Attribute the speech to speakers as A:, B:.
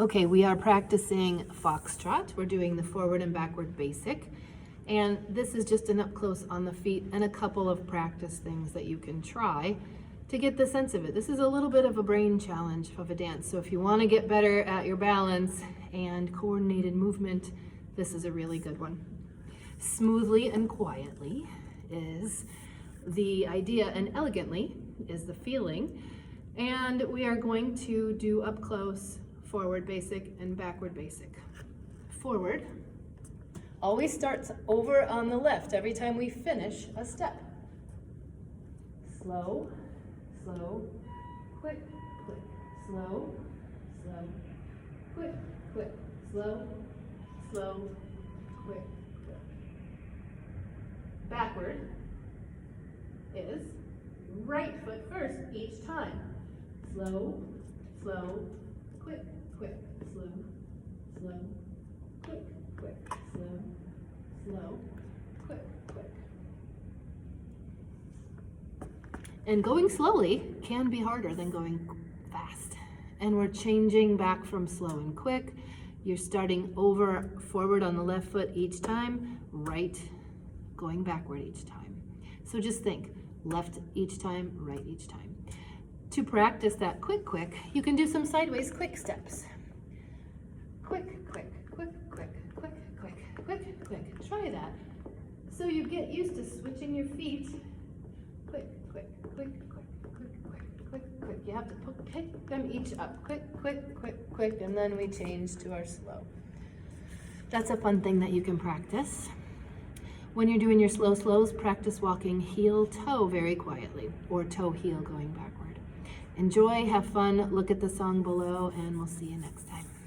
A: Okay, we are practicing Foxtrot. We're doing the forward and backward basic. And this is just an up close on the feet and a couple of practice things that you can try to get the sense of it. This is a little bit of a brain challenge of a dance. So if you want to get better at your balance and coordinated movement, this is a really good one. Smoothly and quietly is the idea, and elegantly is the feeling. And we are going to do up close, forward basic, and backward basic. Forward always starts over on the left every time we finish a step. Slow, slow, quick, quick, slow, slow, quick, quick, slow, slow, quick, quick. Backward is right foot first each time. Slow, slow, quick, quick, slow, slow, quick, quick, slow, slow, quick, quick. And going slowly can be harder than going fast. And we're changing back from slow and quick. You're starting over forward on the left foot each time, right going backward each time. So just think, left each time, right each time. To practice that quick, quick, you can do some sideways quick steps. Quick, quick, quick, quick, quick, quick, quick, quick. Try that. So you get used to switching your feet. Quick, quick, quick, quick, quick, quick, quick, quick. You have to pick them each up. Quick, quick, quick, quick, and then we change to our slow. That's a fun thing that you can practice. When you're doing your slow slows, practice walking heel toe very quietly, or toe heel going backward. Enjoy, have fun, look at the song below, and we'll see you next time.